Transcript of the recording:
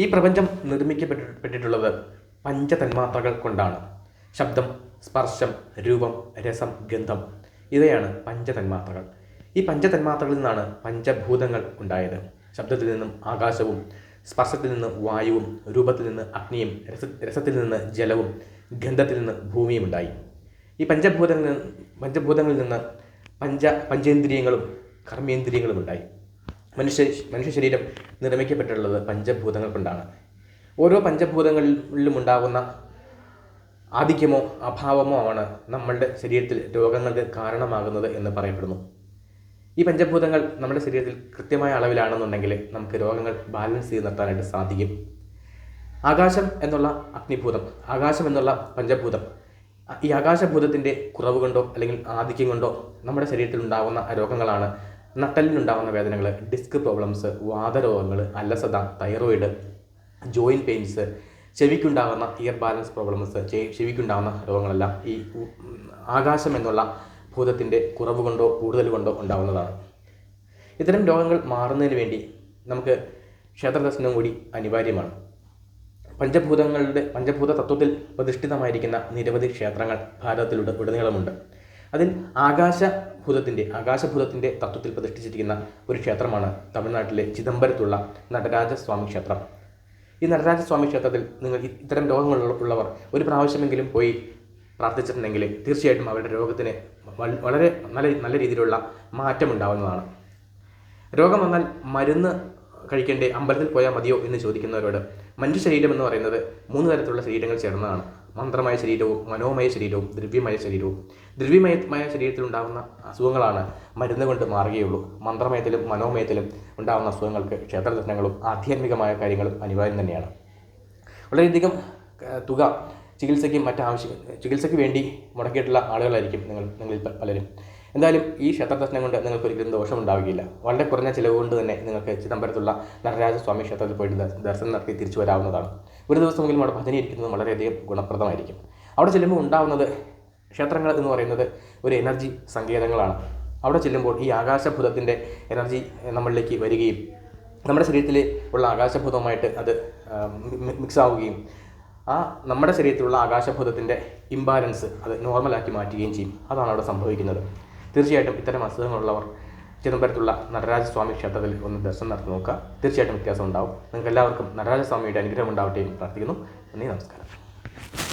ഈ പ്രപഞ്ചം നിർമ്മിക്കപ്പെട്ടിട്ടുള്ളത് പഞ്ചതന്മാത്രകൾ കൊണ്ടാണ്. ശബ്ദം, സ്പർശം, രൂപം, രസം, ഗന്ധം ഇവയാണ് പഞ്ചതന്മാത്രകൾ. ഈ പഞ്ചതന്മാത്രകളിൽ നിന്നാണ് പഞ്ചഭൂതങ്ങൾ ഉണ്ടായത്. ശബ്ദത്തിൽ നിന്നും ആകാശവും, സ്പർശത്തിൽ നിന്ന് വായുവും, രൂപത്തിൽ നിന്ന് അഗ്നിയും, രസത്തിൽ നിന്ന് ജലവും, ഗന്ധത്തിൽ നിന്ന് ഭൂമിയും ഉണ്ടായി. ഈ പഞ്ചഭൂതങ്ങളിൽ നിന്ന് പഞ്ചേന്ദ്രിയങ്ങളും കർമ്മേന്ദ്രിയങ്ങളും ഉണ്ടായി. മനുഷ്യ ശരീരം നിർമ്മിക്കപ്പെട്ടിട്ടുള്ളത് പഞ്ചഭൂതങ്ങൾ കൊണ്ടാണ്. ഓരോ പഞ്ചഭൂതങ്ങളിലും ഉണ്ടാകുന്ന ആധിക്യമോ അഭാവമോ ആണ് നമ്മളുടെ ശരീരത്തിൽ രോഗങ്ങൾക്ക് കാരണമാകുന്നത് എന്ന് പറയപ്പെടുന്നു. ഈ പഞ്ചഭൂതങ്ങൾ നമ്മുടെ ശരീരത്തിൽ കൃത്യമായ അളവിലാണെന്നുണ്ടെങ്കിൽ നമുക്ക് രോഗങ്ങൾ ബാലൻസ് ചെയ്ത് നിർത്താനായിട്ട് സാധിക്കും. ആകാശം എന്നുള്ള അഗ്നിഭൂതം, ആകാശം എന്നുള്ള പഞ്ചഭൂതം, ഈ ആകാശഭൂതത്തിൻ്റെ കുറവ് കൊണ്ടോ അല്ലെങ്കിൽ ആധിക്യം കൊണ്ടോ നമ്മുടെ ശരീരത്തിൽ ഉണ്ടാകുന്ന രോഗങ്ങളാണ് നട്ടലിനുണ്ടാകുന്ന വേദനകൾ, ഡിസ്ക് പ്രോബ്ലംസ്, വാതരോഗങ്ങൾ, അലസത, തൈറോയിഡ്, ജോയിൻറ്റ് പെയിൻസ്, ചെവിക്കുണ്ടാകുന്ന ഇയർ ബാലൻസ് പ്രോബ്ലംസ്, ചെവിക്കുണ്ടാകുന്ന രോഗങ്ങളെല്ലാം ഈ ആകാശം എന്നുള്ള ഭൂതത്തിൻ്റെ കുറവ് കൊണ്ടോ കൂടുതൽ കൊണ്ടോ ഉണ്ടാകുന്നതാണ്. ഇത്തരം രോഗങ്ങൾ മാറുന്നതിന് വേണ്ടി നമുക്ക് ക്ഷേത്രദർശനം കൂടി അനിവാര്യമാണ്. പഞ്ചഭൂത തത്വത്തിൽ പ്രതിഷ്ഠിതമായിരിക്കുന്ന നിരവധി ക്ഷേത്രങ്ങൾ ഭാരതത്തിലുടനീളമുണ്ട്. അതിൽ ആകാശഭൂതത്തിൻ്റെ തത്വത്തിൽ പ്രതിഷ്ഠിച്ചിരിക്കുന്ന ഒരു ക്ഷേത്രമാണ് തമിഴ്നാട്ടിലെ ചിദംബരത്തുള്ള നടരാജസ്വാമി ക്ഷേത്രം. ഈ നടരാജസ്വാമി ക്ഷേത്രത്തിൽ നിങ്ങൾ ഇത്തരം രോഗങ്ങളുള്ളവർ ഒരു പ്രാവശ്യമെങ്കിലും പോയി പ്രാർത്ഥിച്ചിട്ടുണ്ടെങ്കിൽ തീർച്ചയായിട്ടും അവരുടെ രോഗത്തിന് വളരെ നല്ല രീതിയിലുള്ള മാറ്റമുണ്ടാവുന്നതാണ്. രോഗം വന്നാൽ മരുന്ന് കഴിക്കേണ്ടേ, അമ്പലത്തിൽ പോയാൽ മതിയോ എന്ന് ചോദിക്കുന്നവരോട്, മനുഷ്യ ശരീരം എന്ന് പറയുന്നത് 3 തരത്തിലുള്ള ശരീരങ്ങൾ ചേർന്നതാണ്. മന്ത്രമയ ശരീരവും, മനോമയ ശരീരവും, ദ്രവ്യമയ ശരീരവും. ദ്രവ്യമയ ശരീരത്തിൽ ഉണ്ടാകുന്ന അസുഖങ്ങളാണ് മരുന്ന് കൊണ്ട് മാറുകയുള്ളൂ. മന്ത്രമയത്തിലും മനോമയത്തിലും ഉണ്ടാകുന്ന അസുഖങ്ങൾക്ക് ക്ഷേത്രദർശനങ്ങളും ആധ്യാത്മികമായ കാര്യങ്ങളും അനിവാര്യം തന്നെയാണ്. വളരെയധികം തുക ചികിത്സയ്ക്ക് വേണ്ടി മുടക്കിയിട്ടുള്ള ആളുകളായിരിക്കും നിങ്ങളിൽ പലരും. എന്തായാലും ഈ ക്ഷേത്രദർശനം കൊണ്ട് നിങ്ങൾക്ക് ഒരിക്കലും ദോഷമുണ്ടാവുകയില്ല. വളരെ കുറഞ്ഞ ചിലവ് കൊണ്ട് തന്നെ നിങ്ങൾക്ക് ചിദംബരത്തുള്ള നടരാജസ്വാമി ക്ഷേത്രത്തിൽ പോയിട്ട് ദർശനം നടത്തി തിരിച്ചു വരാവുന്നതാണ്. ഒരു ദിവസമെങ്കിലും അവിടെ ഭജന ഇരിക്കുന്നത് വളരെയധികം ഗുണപ്രദമായിരിക്കും. അവിടെ ചെല്ലുമ്പോൾ ഉണ്ടാകുന്നത്, ക്ഷേത്രങ്ങൾ എന്ന് പറയുന്നത് ഒരു എനർജി സങ്കേതങ്ങളാണ്. അവിടെ ചെല്ലുമ്പോൾ ഈ ആകാശഭൂതത്തിൻ്റെ എനർജി നമ്മളിലേക്ക് വരികയും നമ്മുടെ ശരീരത്തിൽ ഉള്ള ആകാശഭൂതവുമായിട്ട് അത് മിക്സ് ആവുകയും നമ്മുടെ ശരീരത്തിലുള്ള ആകാശഭൂതത്തിൻ്റെ ഇംബാലൻസ് അത് നോർമലാക്കി മാറ്റുകയും ചെയ്യും. അതാണ് അവിടെ സംഭവിക്കുന്നത്. തീർച്ചയായിട്ടും ഇത്തരം അസുഖങ്ങളുള്ളവർ ചിദംബരത്തുള്ള നടരാജസ്വാമി ക്ഷേത്രത്തിൽ ഒന്ന് ദർശനം നടത്തി നോക്കുക. തീർച്ചയായിട്ടും വ്യത്യാസം ഉണ്ടാവും. നിങ്ങൾക്ക് എല്ലാവർക്കും നടരാജസ്വാമിയുടെ അനുഗ്രഹം ഉണ്ടാവട്ടെ എന്ന് പ്രാർത്ഥിക്കുന്നു. നന്ദി, നമസ്കാരം.